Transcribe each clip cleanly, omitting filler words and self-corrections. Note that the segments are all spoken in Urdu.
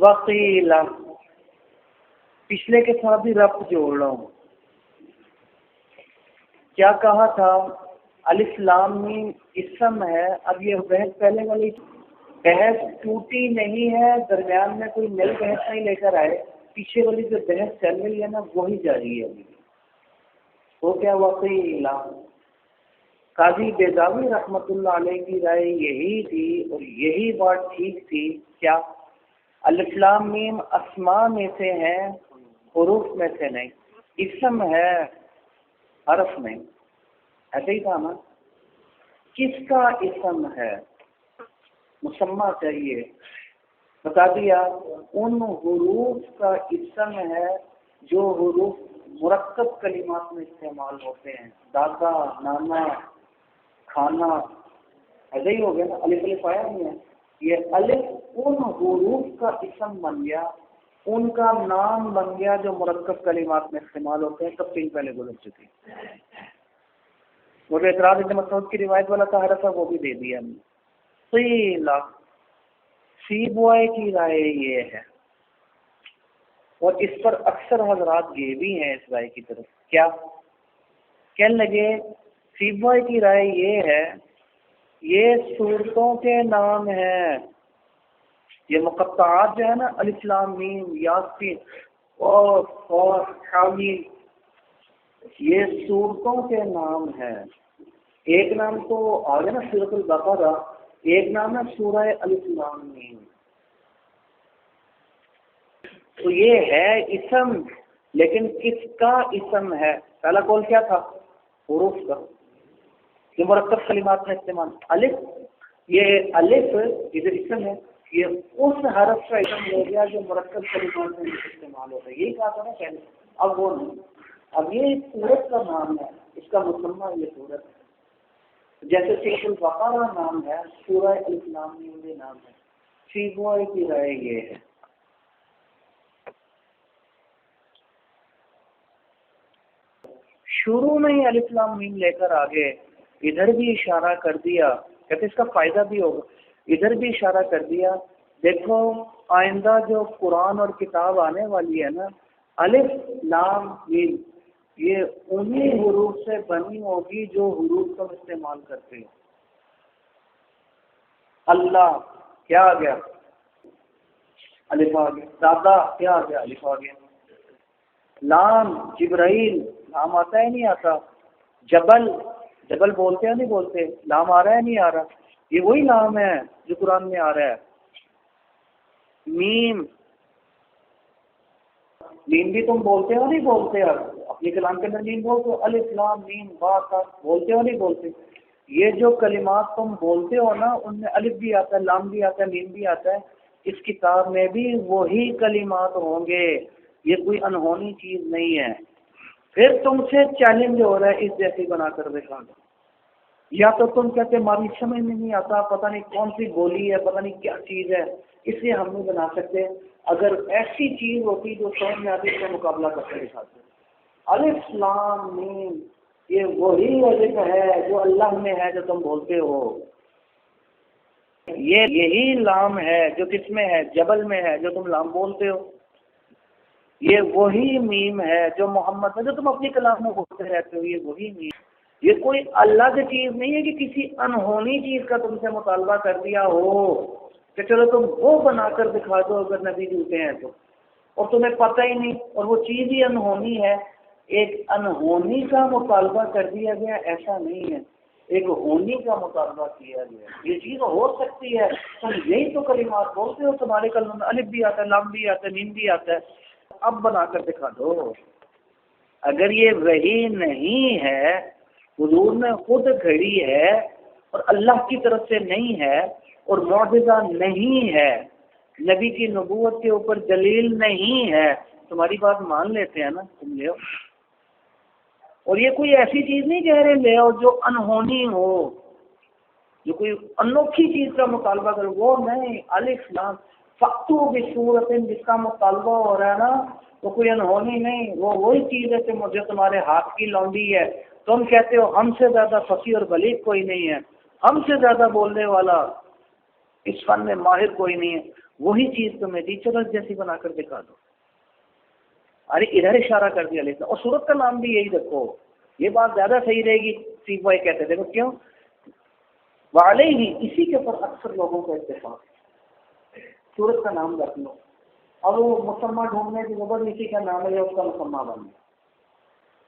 وقیل، پچھلے کے ساتھ بھی ربط جوڑ رہا ہوں. کیا کہا تھا؟ الف لام میم اسم ہے. اب یہ بحث پہلے والی بحث ٹوٹی نہیں ہے، درمیان میں کوئی نئی بحث نہیں لے کر آئے. پیچھے والی جو بحث چل رہی ہے نا وہی جاری ہے ابھی. تو کیا وقیل، قاضی بیضاوی رحمۃ اللہ علیہ کی رائے یہی تھی اور یہی بات ٹھیک تھی. کیا الف لام میم اسماء میں سے ہیں، حروف میں سے نہیں. اسم ہے، حرف نہیں. ایسے ہی تھا نا. کس کا اسم ہے؟ مسمى چاہیے. بتا دیا ان حروف کا اسم ہے جو حروف مرکب کلمات میں استعمال ہوتے ہیں. دادا، نانا، کھانا، ایسے ہی ہو گیا نا. الف الف آیا نہیں ہے. یہ الف ان حروف کا اسم بن گیا، ان کا نام بن گیا جو مرکب کلمات میں استعمال ہوتے ہیں. تفصیل پہلے گزر چکی. وہ جو اعتراض ابن مسعود کی روایت والا تھا حرف ہے وہ بھی دے دیا ہم نے. قیلا، سیبوائے کی رائے یہ ہے، اور اس پر اکثر حضرات یہ بھی ہیں اس رائے کی طرف. کیا کہنے لگے؟ سیبوائے کی رائے یہ ہے یہ صورتوں کے نام ہیں. یہ مقطعات جو ہے نا، الف لام میم یاسین اور حامیم، یہ صورتوں کے نام ہیں. ایک نام تو آ گیا نا سورۃ البقرہ، ایک نام ہے سورہ الف لام میم. تو یہ ہے اسم، لیکن کس کا اسم ہے؟ پہلا قول کیا تھا؟ حروف کا، جو مرکب کلمات میں استعمال. الف، یہ الف ادھر اسم ہے، یہ اس حرف کا اسم ہو گیا جو مرکب کلمات میں استعمال ہوتا ہے. یہی کہا تھا نا پہلے. اب وہ نہیں، اب یہ سورت کا نام ہے، اس کا مسمى یہ سورت ہے. جیسے سورۃ البقرہ نام ہے، سورہ الف لام میم یہ نام ہے. سیبوائے کی رائے یہ ہے. شروع میں ہی الف لام میم لے کر آگے ادھر بھی اشارہ کر دیا، کہتے اس کا فائدہ بھی ہوگا. ادھر بھی اشارہ کر دیا. دیکھو آئندہ جو قرآن اور کتاب آنے والی ہے نا، الف لام میم یہ انہی حروف سے بنی ہوگی جو حروف تم استعمال کرتے ہو. اللہ کیا آ گیا؟ الف آ گیا. دادا کیا آ گیا؟ الف آ گیا. لام جبرائیل، لام آتا ہے نہیں آتا. جبل، جبل بولتے ہیں نہیں بولتے؟ لام آ رہا ہے نہیں آ رہا؟ یہ وہی لام ہے جو قرآن میں آ رہا ہے. میم، میم بھی تم بولتے ہو نہیں بولتے؟ اپنی کلام کے اندر میم بولتے ہو. الف لام میم با تا بولتے ہو نہیں بولتے؟ یہ جو کلمات تم بولتے ہو نا ان میں الف بھی آتا ہے، لام بھی آتا ہے، میم بھی آتا ہے. اس کتاب میں بھی وہی کلمات ہوں گے. یہ کوئی انہونی چیز نہیں ہے. پھر تم سے چیلنج ہو رہا ہے اس جیسی بنا کر دکھا دو. یا تو تم کہتے ہماری سمجھ میں نہیں آتا، پتہ نہیں کون سی بولی ہے، پتہ نہیں کیا چیز ہے، اس لیے ہم نہیں بنا سکتے. اگر ایسی چیز ہوتی جو سمجھ میں آتی اس کا مقابلہ کرتے دکھاتے. الف لام میم یہ وہی الف ہے جو اللہ میں ہے جو تم بولتے ہو. یہ یہی لام ہے جو کس میں ہے؟ جبل میں ہے جو تم لام بولتے ہو. یہ وہی میم ہے جو محمد میں جو تم اپنی کلام میں بولتے رہتے ہو. یہ وہی میم. یہ کوئی اللہ کی چیز نہیں ہے کہ کسی انہونی چیز کا تم سے مطالبہ کر دیا ہو کہ چلو تم وہ بنا کر دکھا دو اگر نبی جھوٹے ہیں تو، اور تمہیں پتہ ہی نہیں اور وہ چیز ہی انہونی ہے. ایک انہونی کا مطالبہ کر دیا گیا، ایسا نہیں ہے. ایک ہونی کا مطالبہ کیا گیا. یہ چیز ہو سکتی ہے. تم یہی تو کلمات بولتے ہو، تمہارے کلموں میں الف بھی آتا ہے، لام بھی آتا ہے، میم بھی آتا ہے. اب بنا کر دکھا دو. اگر یہ وحی نہیں ہے، حضور نے خود گھڑی ہے اور اللہ کی طرف سے نہیں ہے اور معجزہ نہیں ہے، نبی کی نبوت کے اوپر دلیل نہیں ہے، تمہاری بات مان لیتے ہیں نا، تم لے آؤ. اور یہ کوئی ایسی چیز نہیں کہہ رہے لے آؤ جو انہونی ہو، جو کوئی انوکھی چیز کا مطالبہ کرے، وہ نہیں. الف لام فاتو بصورت، جس کا مطالبہ ہو رہا ہے نا وہ کوئی انہونی نہیں، وہ وہی چیز ہے کہ مجھے تمہارے ہاتھ کی لونڈی ہے. تم کہتے ہو ہم سے زیادہ فصیح اور بلیغ کوئی نہیں ہے، ہم سے زیادہ بولنے والا اس فن میں ماہر کوئی نہیں ہے، وہی چیز تمہیں دی، چلو جیسی بنا کر دکھا دو. ارے ادھر اشارہ کر دیا علیہ السلام. اور سورت کا نام بھی یہی رکھو، یہ بات زیادہ صحیح رہے گی. سیبوائے کہتے تھے کیوں وعلیہ، اسی کے اوپر اکثر لوگوں کا اتفاق ہے، سورت کا نام رکھ لو. اب وہ مسمہ ڈھونڈنے کی ضرورت، اسی کا نام ہے، اس کا مسمہ بن گیا.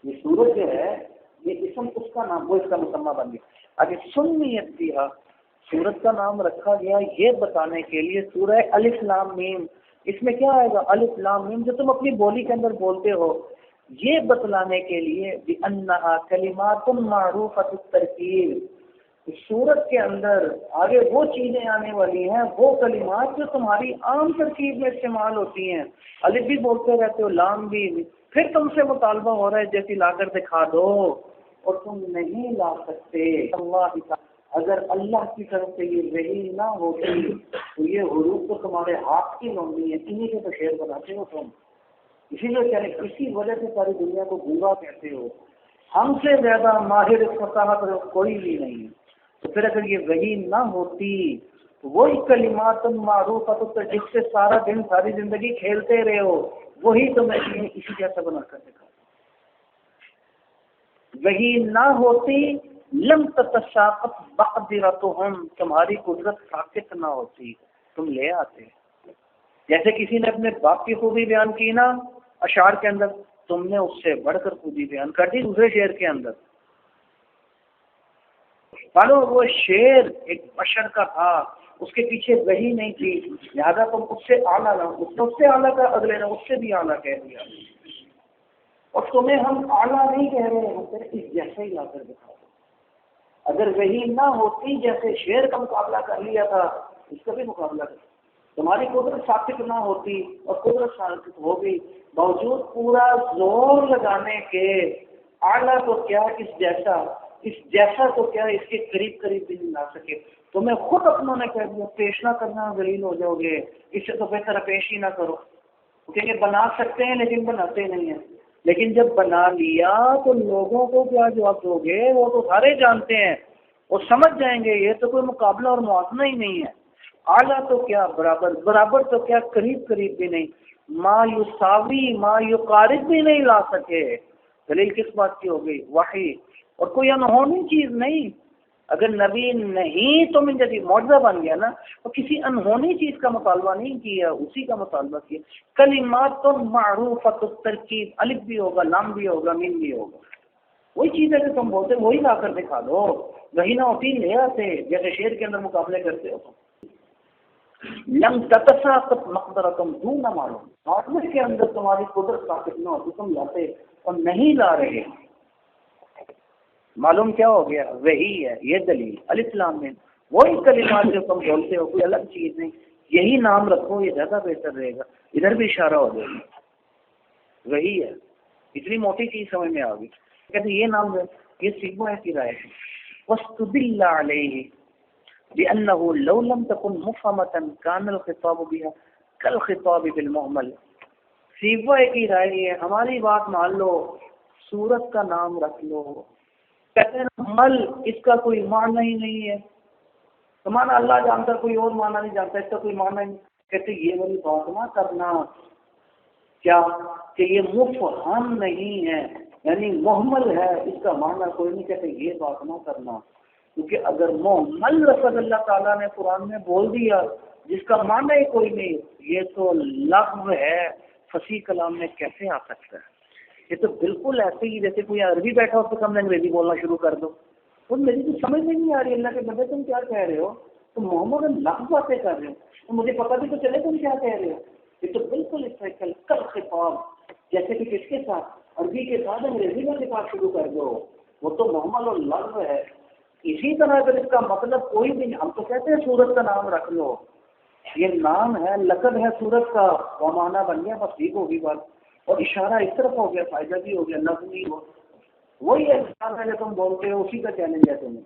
یہ سورت جو ہے یہ اسم اس کا نام، وہ اس کا مسمہ بن گیا. اگر سنیت دیا سورت کا نام رکھا گیا یہ بتانے کے لیے سورہ الف لام میم. اس میں کیا آئے گا؟ الف لام میم، جو تم اپنی بولی کے اندر بولتے ہو، یہ بتلانے کے لیے بِأَنَّهَا كَلِمَاتٌ مَعْرُوفَةُ التَّرْكِيبِ. سورت کے اندر آگے وہ چیزیں آنے والی ہیں، وہ کلمات جو تمہاری عام ترکیب میں استعمال ہوتی ہیں. الف بھی بولتے رہتے ہو، لام بھی. پھر تم سے مطالبہ ہو رہا ہے جیسی لا کر دکھا دو، اور تم نہیں لا سکتے. اللہ اگر اللہ کی طرف سے یہ وحی نہ ہوتی تو یہ حروف تو تمہارے ہاتھ کی لونڈی ہے، انہیں کے تو شعر بناتے ہو تم. اسی لیے کہہ رہے اسی وجہ سے ساری دنیا کو گونگا کہتے ہو. ہم سے زیادہ ماہر فصاحت کوئی بھی نہیں ہے. تو پھر اگر یہ وحی نہ ہوتی تو وہی کلمات معروف جس سے سارا دن ساری زندگی کھیلتے رہے ہو، وہی تمہیں اسی جیسا بنا کر دکھا. وحی نہ ہوتی لم تتساقط مقدرتہم، تمہاری قدرت ساقط نہ ہوتی، تم لے آتے. جیسے کسی نے اپنے باپ کی خوبی بیان کی نا اشعار کے اندر، تم نے اس سے بڑھ کر خوبی بیان کر دی دوسرے شعر کے اندر. مانو وہ شعر ایک بشر کا تھا، اس کے پیچھے وحی نہیں تھی، لہٰذا تم اس سے اعلیٰ نہ، اس سے اعلیٰ کا اگلے نے اس سے بھی اعلیٰ کہہ دیا. اور تمہیں ہم اعلیٰ نہیں کہہ رہے ہیں، ہم اس جیسے ہی لا کر دکھا. اگر وہی نہ ہوتی، جیسے شعر کا مقابلہ کر لیا تھا اس کا بھی مقابلہ کر. تمہاری قدرت ثابت نہ ہوتی اور قدرت ثابت ہو بھی، باوجود پورا زور لگانے کے اعلیٰ تو کیا اس جیسا تو کیا اس کے قریب بھی نہیں لا سکے. تمہیں خود اپنوں نے کہہ دیا پیش نہ کرنا ذلیل ہو جاؤ گے، اس سے تو بہتر پیش ہی نہ کرو. کیونکہ بنا سکتے ہیں لیکن بناتے نہیں ہیں. لیکن جب بنا لیا تو لوگوں کو کیا جواب دو گے؟ وہ تو سارے جانتے ہیں، وہ سمجھ جائیں گے یہ تو کوئی مقابلہ اور موازنہ ہی نہیں ہے. اعلیٰ تو کیا برابر تو کیا قریب بھی نہیں. ما یساوی ما یقارب بھی نہیں لا سکے. دلیل کس بات کی ہو گئی؟ وحی. اور کوئی انہونی چیز نہیں. اگر نبی نہیں تو من جدید معجزہ بن گیا نا، تو کسی انہونی چیز کا مطالبہ نہیں کیا، اسی کا مطالبہ کیا. کلمات معروفۃ الترکیب، الف بھی ہوگا، لام بھی ہوگا، میم بھی ہوگا. وہی چیز ہے کہ تم بولتے وہی لا کر دکھا دو. وہی نہ ہوتی لے آتے، جیسے شعر کے اندر مقابلے کرتے ہو. لم تتساقط مقدرتم دون معلوم، معلوم کے اندر تمہاری قدرت ثابت نہ ہوتی، تم لاتے اور نہیں لا رہے. معلوم کیا ہو گیا؟ وہی ہے، یہ دلیل الف لام میم. وہی کلمات جو تم بولتے ہو، کوئی الگ چیز نہیں. یہی نام رکھو، یہ زیادہ بہتر رہے گا. ادھر بھی اشارہ ہو جائے گا. وہی ہے، اتنی موٹی چیز سمجھ میں آ گئی. کہتے یہ نام ہے، یہ سیبوہ کی رائے ہے. واستدل علیہ بأنه لو لم تكن مفهمة كان الخطاب بها كالخطاب بالمهمل. سیبوہ کی رائے ہے، ہماری بات مان لو، سورت کا نام رکھ لو. کہتے ہیں مل اس کا کوئی معنی ہی نہیں ہے. تو معنی اللہ جانتا، کوئی اور معنی نہیں جانتا، اس کا کوئی معنی نہیں. کہتے یہ والی بات نہ کرنا، کیا کہ یہ مفہم نہیں ہے، یعنی محمل ہے، اس کا معنی کوئی نہیں. کہتے یہ بات نہ کرنا، کیونکہ اگر محمل لفظ اللہ تعالیٰ نے قرآن میں بول دیا جس کا معنی ہی کوئی نہیں، یہ تو لغو ہے، فصیح کلام میں کیسے آ سکتا ہے؟ یہ تو بالکل ایسے ہی جیسے کوئی عربی بیٹھا ہو تو ہم نے انگریزی بولنا شروع کر دو. اور میری تو سمجھ میں نہیں آ رہی، اللہ کے بندے تم کیا کہہ رہے ہو؟ تم محمد لفظ باتیں کر رہے ہو، تو مجھے پتہ بھی تو چلے تم کیا کہہ رہے ہو. یہ تو بالکل اس طرح کل خطاب، جیسے کہ کس کے ساتھ؟ عربی کے ساتھ انگریزی میں خطاب شروع کر دو. وہ تو محمد اور لفظ ہے. اسی طرح اگر اس کا مطلب کوئی بھی نہیں، ہم تو کہتے ہیں سورت کا نام رکھ لو، یہ نام ہے، لقب ہے سورت کا، وہ معنی بن گیا، بس ٹھیک ہوگی بات. اور اشارہ اس طرف ہو گیا، فائدہ بھی ہو گیا، لفظ بھی ہو. وہی اشارہ ہے جو تم بولتے ہو، اسی کا چیلنج ہے تمہیں.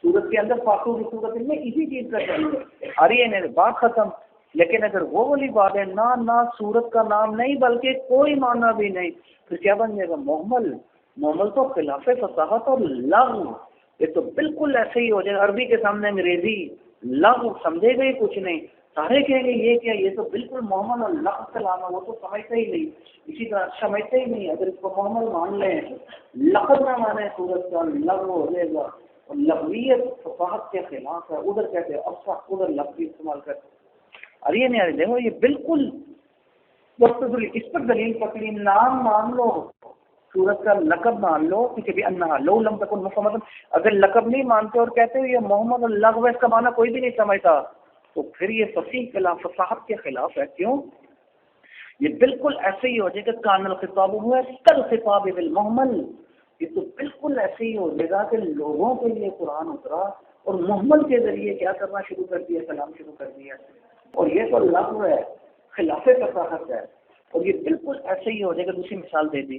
سورت کے اندر فاتو کی صورت میں اسی چیز کا چیلنج ہے. ارے نہیں بات ختم. لیکن اگر وہ والی بات ہے نہ سورت کا نام نہیں بلکہ کوئی معنی بھی نہیں، پھر کیا بن جائے گا؟ محمل تو خلاف فصاحت اور لغو. یہ تو بالکل ایسے ہی ہو جائے. عربی کے سامنے انگریزی، لغو سمجھے گا ہی کچھ نہیں، سارے کہیں گے یہ کیا، یہ تو بالکل محمل اور لفظ کلام ہے، وہ تو سمجھتا ہی نہیں، اسی طرح سمجھتا ہی نہیں۔ اگر اس کو محمل مان لیں، لفظ نہ مانے سورت کا، لغو ہو جائے گا۔ اور لغویت فصاحت کے خلاف ہے، ادھر کہتے ہیں افصاح، ادھر لفظ استعمال کرتے ہیں۔ اور یہ نہیں آ رہی، دیکھو یہ بالکل اس پر دلیل پکڑی، نام مان لو سورت کا، لقب مان لو، کیونکہ بھی انہا لو لم تکن محمد، اگر لقب نہیں مانتے اور کہتے ہو یہ محمد اور لغو، اس کا معنی کوئی بھی نہیں سمجھتا، تو پھر یہ فصیح خلاف فصاحت کے خلاف ہے۔ کیوں؟ یہ بالکل ایسے ہی ہو جائے کہ کان الخطاب ہوا کل خطاب بالمحمل، یہ تو بالکل ایسے ہی ہو جائے گا کہ لوگوں کے لیے قرآن اترا اور محمل کے ذریعے کیا کرنا شروع کر دیا، کلام شروع کر دیا، اور یہ تو لغو ہے، خلاف فصاحت ہے۔ اور یہ بالکل ایسے ہی ہو جائے گا، دوسری مثال دے دی،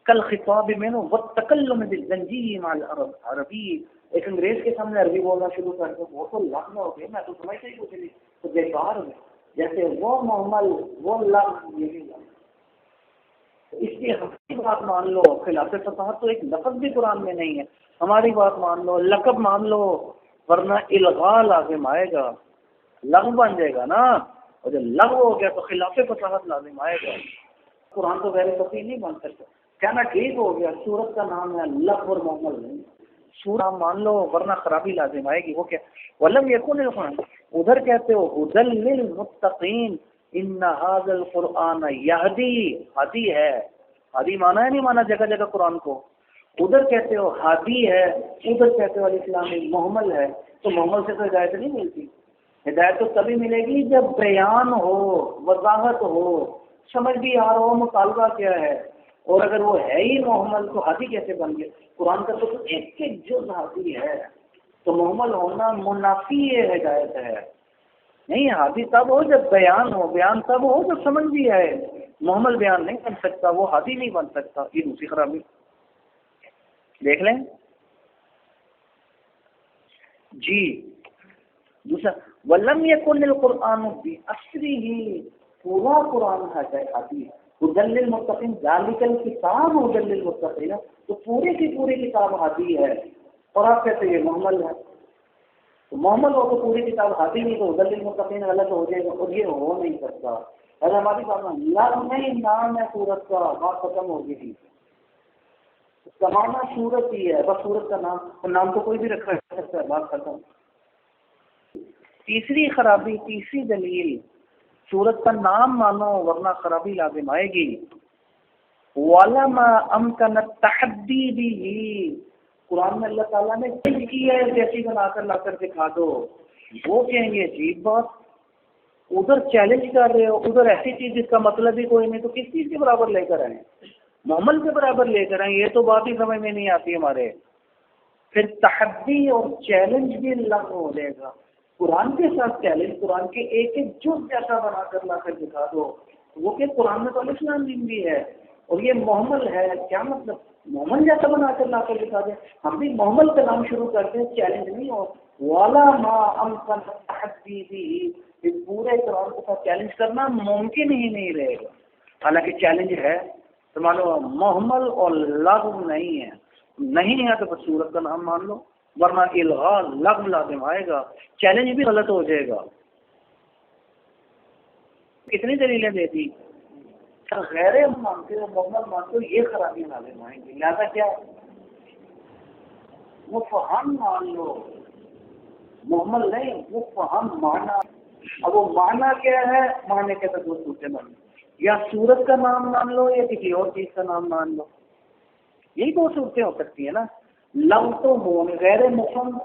کل خطاب میں والتکلم بالزنجی مع العرب، عربی ایک انگریز کے سامنے عربی بولنا شروع کر دو، وہ تو لغو ہو گیا، میں تو سمجھتا ہی کچھ نہیں، تو بیکار ہے، جیسے وہ محمل وہ لغو، یہ بھی لغو۔ اس لیے ہماری بات مان لو، خلاف فصاحت تو ایک لفظ بھی قرآن میں نہیں ہے، ہماری بات مان لو، لقب مان لو، ورنہ الغاء لازم آئے گا، لغو بن جائے گا نا، اور جب لغو ہو گیا تو خلاف فصاحت لازم آئے گا۔ قرآن تو غیر فصیح نہیں بن سکتا، کہنا ٹھیک ہو گیا سورت کا نام ہے لغو اور محمل نہیں، سورہ مان لو ورنہ خرابی لازم آئے گی۔ وہ کیا ولم یکن القرآن، ادھر کہتے ہو ھدی للمتقین ان ھذا القرآن یہدی، ہادی ہے، ہادی مانا ہے نہیں مانا جگہ جگہ قرآن کو، ادھر کہتے ہو ہادی ہے، ادھر کہتے ہو الاسلام محمل ہے، تو محمل سے تو ہدایت نہیں ملتی، ہدایت تو تبھی ملے گی جب بیان ہو، وضاحت ہو، سمجھ بھی آ رہا ہو مطالبہ کیا ہے، اور اگر وہ ہے ہی محمل تو ہادی کیسے بن گئے؟ قرآن کا تو ایک ایک جز ہادی ہے، تو محمل ہونا منافی ہدایت ہے، نہیں ہادی تب ہو جب بیان ہو، بیان تب ہو جب سمجھ بھی آئے، محمل بیان نہیں بن سکتا، وہ ہادی نہیں بن سکتا، یہ دوسری خرابی دیکھ لیں جی۔ دوسرا ولم یکن القرآن بأسرہ، پورا قرآن ہے ہادی، ھدی للمتقین ذالک الکتاب ھدی للمتقین، تو پورے کی پوری کتاب ہادی ہے، اور آپ کہتے ہیں یہ محمل ہے، تو محمل ہو تو پوری کتاب ہادی نہیں، تو ھدی للمتقین غلط ہو جائے گا، اور یہ ہو نہیں سکتا۔ اگر ہماری بات لفظ نہیں نام ہے سورت کا، بات ختم ہو گئی، اس کا معنی سورت ہی ہے، بس سورت کا نام، اور نام تو کوئی بھی رکھا سکتا ہے، بات ختم۔ تیسری خرابی، تیسری دلیل، سورت کا نام مانو ورنہ خرابی لازم آئے گی۔ وَلَمَا أَمْكَنَ التَّحَدِّي بِهِ، قرآن میں اللہ تعالیٰ نے چیز کی ہے جیسی بنا کر لا کر دکھا دو، وہ کہیں گے عجیب بات، ادھر چیلنج کر رہے ہو، ادھر ایسی چیز جس کا مطلب ہی کوئی نہیں، تو کس چیز کے برابر لے کر آئیں، محمل کے برابر لے کر آئیں، یہ تو بات ہی سمجھ میں نہیں آتی ہمارے۔ پھر تحدی اور چیلنج بھی لغو ہو جائے گا، قرآن کے ساتھ چیلنج، قرآن کے ایک ایک جز جیسا بنا کر لا کر دکھا دو، وہ کہ قرآن میں تو الاسلام دین بھی ہے اور یہ محمل ہے، کیا مطلب محمل جیسا بنا کر لا کر دکھا دیں، ہم بھی محمل کا نام شروع کرتے ہیں، چیلنج نہیں ہو، والا ما امکن تحدی بھی، پورے قرآن کے ساتھ چیلنج کرنا ممکن ہی نہیں رہے گا، حالانکہ چیلنج ہے تو مانو محمل اور لغو نہیں ہے، نہیں ہے تو پھر سورت کا نام مان لو، ورنہ الغاء لغو لازم آئے گا، چیلنج بھی غلط ہو جائے گا۔ کتنی دلیلیں دے دی، غیر مانتے ہو محمد مانتے ہو، یہ خرابیاں لازم آئیں گی، لہٰذا کیا مفہم مان لو، محمل نہیں، مفہم مانا۔ اب وہ مانا کیا ہے، معنی کے تو دو صورتیں مان لو، یا سورت کا نام مان لو یا کسی اور چیز کا نام مان لو، یہی دو صورتیں ہو سکتی ہیں نا، لفظ تو ہو، غیر مفہم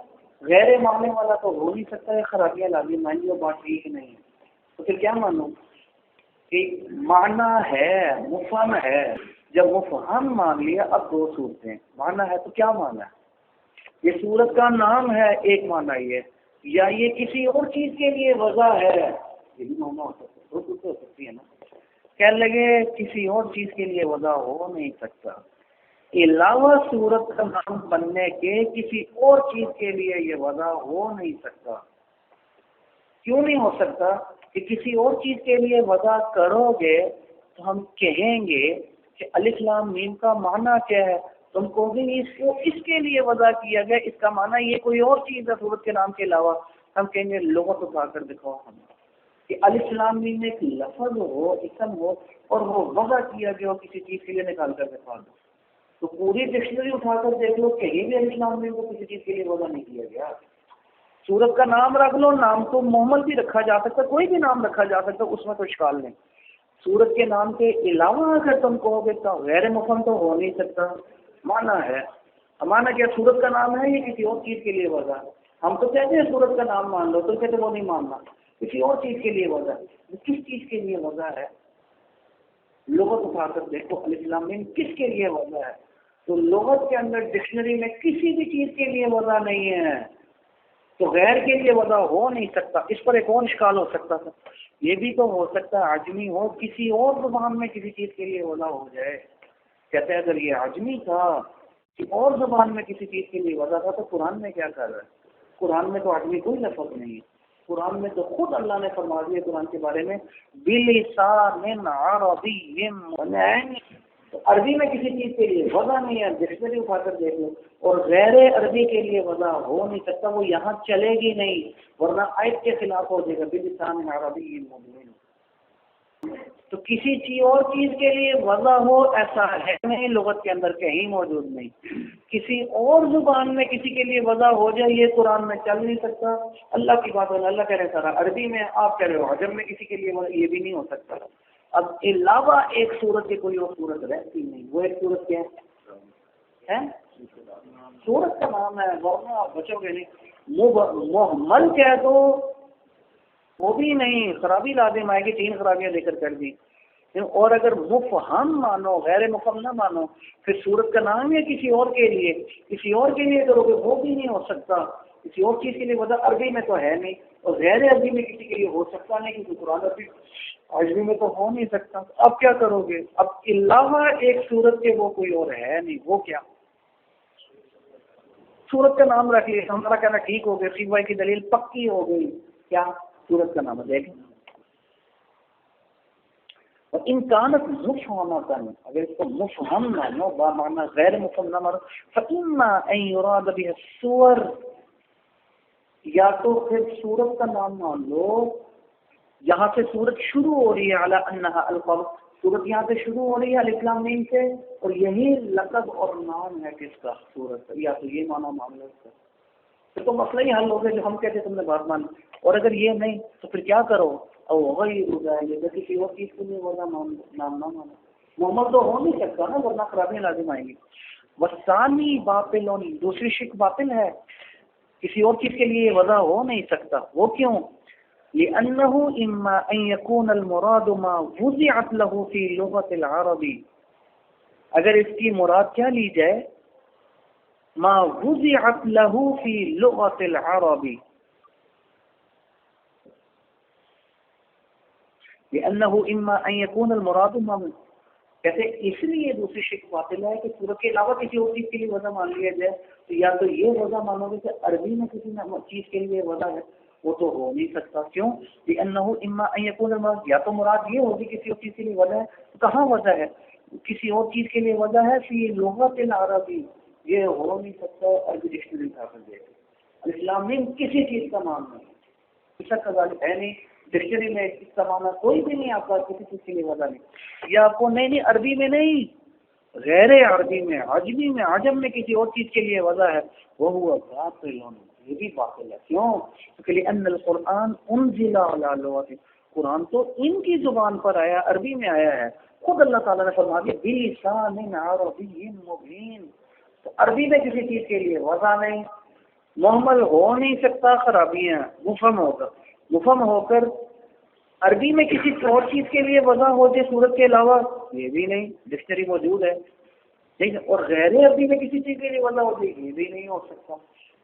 غیر ماننے والا تو ہو نہیں سکتا، یہ خرابیاں لازم آئیں گی، وہ بات ٹھیک نہیں، تو پھر کیا مانو کہ معنی ہے، مفہم ہے، جب مفہم مان لیا اب دو صورتیں، معنی ہے تو کیا معنی ہے، یہ سورت کا نام ہے ایک معنی یہ، یا یہ کسی اور چیز کے لیے وضع ہے، یہ بھی معنی ہو سکتا ہے، دو صورتیں ہو سکتی ہیں نا، کہنے لگے کسی اور چیز کے لیے وضع ہو نہیں سکتا، علاوہ صورت کا نام بننے کے کسی اور چیز کے لیے یہ وضع ہو نہیں سکتا۔ کیوں نہیں ہو سکتا؟ کہ کسی اور چیز کے لیے وضع کرو گے تو ہم کہیں گے کہ الف لام میم کا معنی کیا ہے، تم کہو گے اس کو اس کے لیے وضع کیا گیا، اس کا معنی یہ کوئی اور چیز ہے صورت کے نام کے علاوہ، ہم کہیں گے لغت اٹھا کر دکھاؤ ہم کہ الف لام میم میں ایک لفظ ہو، اسم ہو، اور وہ وضع کیا گیا ہو کسی چیز کے لیے، نکال کر دکھا دو. تو پوری ڈکشنری اٹھا کر دیکھ لو، کہیں بھی الف لام میم کو کسی چیز کے لیے وضع نہیں کیا گیا. سورت کا نام رکھ لو، نام تو محمد بھی رکھا جا سکتا، کوئی بھی نام رکھا جا سکتا، اس میں کوئی اشکال نہیں. سورت کے نام کے علاوہ اگر تم کہو گے تو غیر مفہوم تو ہو نہیں سکتا. مانا ہے، مانا کیا سورت کا نام ہے یہ کسی اور چیز کے لیے وضع. ہم تو کہتے ہیں سورت کا نام مان لو، تو کہتے وہ نہیں ماننا، کسی اور چیز کے لیے وضع. کس چیز کے لیے وضع ہے؟ لغت اٹھا کر دیکھو الف لام میم کس کے لیے وضع ہے. تو لغت کے اندر ڈکشنری میں کسی بھی چیز کے لیے وضع نہیں ہے، تو غیر کے لیے وضع ہو نہیں سکتا. اس پر ایک اور اشکال ہو سکتا تھا، یہ بھی تو ہو سکتا ہے عجمی ہو، کسی اور زبان میں کسی چیز کے لیے وضع ہو جائے. کہتے ہیں اگر یہ عجمی تھا، کسی اور زبان میں کسی چیز کے لیے وضع تھا، تو قرآن میں کیا کر رہا ہے؟ قرآن میں تو عجمی کوئی لفظ نہیں ہے. قرآن میں تو خود اللہ نے فرما دیا قرآن کے بارے میں بِلِسَانٍ عَرَبِيٍّ مُبِينٍ. تو عربی میں کسی چیز کے لیے وضع نہیں ہے، ڈکشنری اٹھا کر دیکھ لو. اور غیر عربی کے لیے وضع ہو نہیں سکتا، وہ یہاں چلے گی نہیں، ورنہ آیت کے خلاف ہو جائے گا. بِلِسَانٍ عَرَبِيٍّ مُبِينٍ. تو کسی چیز اور چیز کے لیے وضع ہو ایسا ہے نہیں، لغت کے اندر کہیں موجود نہیں. کسی اور زبان میں کسی کے لیے وضع ہو جائے یہ قرآن میں چل نہیں سکتا. اللہ کی بات ہے، اللہ کہہ رہے سارا عربی میں، آپ کہہ رہے ہو عجم میں کسی کے لیے وضع، یہ بھی نہیں ہو سکتا. اب علاوہ ایک صورت کے کوئی اور صورت رہتی نہیں. وہ ایک صورت کیا ہے؟ صورت کا نام ہے، ورنہ آپ بچو گے نہیں. محمل کہہ دو وہ بھی نہیں، خرابی لازم آئے گی، 3 خرابیاں لے کر دی. اور اگر مفہم مانو، غیر مفہم نہ مانو، پھر صورت کا نام ہے کسی اور کے لیے، کسی اور کے لیے کرو گے وہ بھی نہیں ہو سکتا. کسی اور چیز کے لیے وضع عربی میں تو ہے نہیں، اور غیر عربی میں کسی کے لیے ہو سکتا نہیں، کیونکہ قرآن عربی میں تو ہو نہیں سکتا. اب کیا کرو گے؟ اب علاوہ ایک صورت کے وہ کوئی اور ہے نہیں. وہ کیا؟ صورت کا نام رکھ لیا، ہمارا کہنا ٹھیک ہو گیا، سیوائی کی دلیل پکی ہو گئی. کیا؟ صورت کا نام ہے. دیکھیں اور امکانت مفہمتاً، اگر اس کو مفہم مانو، مانا غیر مفہم نہ مانو، فَإِمَّا أَن يُرَادَ بِهَا الصُّوَرُ، یا تو پھر صورت کا نام مان لو، یہاں سے صورت شروع ہو رہی ہے علی انہا القاب، صورت یہاں سے شروع ہو رہی ہے الف لام میم سے، اور یہی لقب اور نام ہے کس کا؟ صورت. یا تو یہ مانا مان لو اس کا، پھر تو مسئلہ ہی حل ہو گیا جو ہم کہتے تم نے بات مان. اور اگر یہ نہیں تو پھر کیا کرو؟ او غیر ہو جائے گا، کسی اور چیز کے لیے ورنہ نام نہ مانو. محمد تو ہو نہیں سکتا نا، ورنہ خرابیاں لازم آئیں گی. وثانی باطل، دوسری شک باطل ہے، کسی اور چیز کے لیے وضع ہو نہیں سکتا. وہ کیوں؟ لأنه إما أن يكون المراد ما وضعت له في لغة العرب، اگر اس کی مراد کیا لی جائے؟ ما وضعت له في لغة العرب، لأنه إما أن يكون المراد ما، کہتے اس لیے دوسری شک باطل ہے کہ سورت کے علاوہ کسی اور چیز کے لیے وضع مان لیا جائے. تو یا تو یہ وضع مانو گے کہ عربی میں کسی چیز کے لیے وضع ہے، وہ تو ہو نہیں سکتا. کیوں؟ لأنه إما أن يكون المراد، یا تو مراد یہ ہوگی کسی اور چیز کے لیے وضع ہے. تو کہاں وضع ہے؟ کسی اور چیز کے لیے وضع ہے فی لغت العربی، یہ ہو نہیں سکتا. عربی ڈکشنری اٹھا کر دیکھ، الاسلام میں کسی چیز کا نام نہیں، اس کا ذالک ہے نہیں. ڈکشنری میں اس کا معنی کوئی بھی نہیں آپ کا کسی چیز کے لیے وضع نہیں. یا آپ کو نہیں عربی میں نہیں، غیر عربی میں، عجمی میں، عجم میں کسی اور چیز کے لیے وضع ہے، وہ ہوا باطل، یہ بھی باطل ہے. کیوں؟ کہ لأن القرآن انزل علی لغت، قرآن تو ان کی زبان پر آیا، عربی میں آیا ہے. خود اللہ تعالیٰ نے فرما دیا بلسان عربی مبین. تو عربی میں کسی چیز کے لیے وضع نہیں، محمل ہو نہیں سکتا. خرابیاں مفہم ہو کر عربی میں کسی اور چیز کے لیے وضع ہو جائے صورت کے علاوہ، یہ بھی نہیں. ڈکشنری موجود ہے ٹھیک ہے. اور غیر عربی میں کسی چیز کے لیے وضع ہو جائے، یہ بھی نہیں ہو سکتا.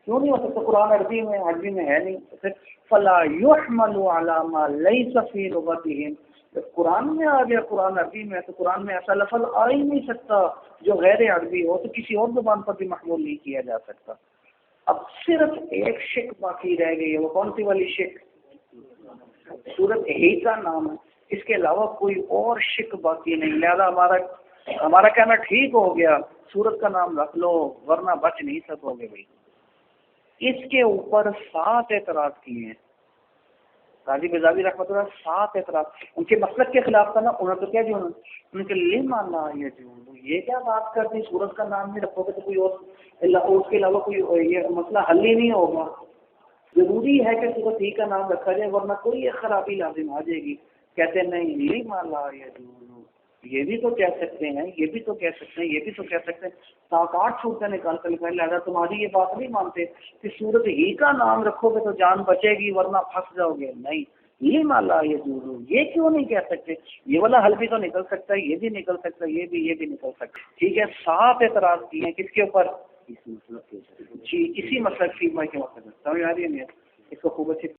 کیوں نہیں ہو سکتا؟ قرآن عربی میں ہے نہیں. پھر فلا يحمل على ما ليس في لغتهم، جب قرآن میں آ گیا، قرآن عربی میں، تو قرآن میں ایسا لفظ آ ہی نہیں سکتا جو غیر عربی ہو، تو کسی اور زبان پر بھی محمول نہیں کیا جا سکتا. اب صرف ایک شک باقی رہ گئی ہے، وہ کون سی والی شک؟ سورت ہی کا نام ہے، اس کے علاوہ کوئی اور شک باقی نہیں. لہذا ہمارا کہنا ٹھیک ہو گیا، سورت کا نام رکھ لو ورنہ بچ نہیں سکو گے بھائی. اس کے اوپر 7 اعتراض کیے ہیں قاضی بیضاوی رحمۃ اللہ، 7 اعتراض ان کے مسلک کے خلاف تھا نا. انہوں نے تو کیا جو ان کے لما لا یجوز، یہ کیا بات کرتی سورت کا نام نہیں رکھو گے تو کوئی اور اس کے علاوہ کوئی یہ مسئلہ حل ہی نہیں ہوگا. ضروری ہے کہ سورت ہی کا نام رکھا جائے ورنہ کوئی ایک خرابی لازم آ جائے گی. کہتے نہیں لما لا یجوز، یہ بھی تو کہہ سکتے ہیں، یہ بھی تو کہہ سکتے ہیں، یہ بھی تو کہہ سکتے ہیں. 7-8 صورتیں نکال کر لکھا ہے. لہٰذا تمہاری یہ بات نہیں مانتے کہ سورت ہی کا نام رکھو گے تو جان بچے گی ورنہ پھنس جاؤ گے. نہیں، یہ مالا یہ دور، یہ کیوں نہیں کہہ سکتے؟ یہ والا حل بھی تو نکل سکتا ہے، یہ بھی نکل سکتا ہے، یہ بھی نکل سکتا ہے. ٹھیک ہے، 7 اعتراض کیے ہیں کس کے اوپر؟ جی، اسی مسئلہ کی کے مسئلہ سمجھ آ رہی ہے نہیں؟ اس کو خوب اچھی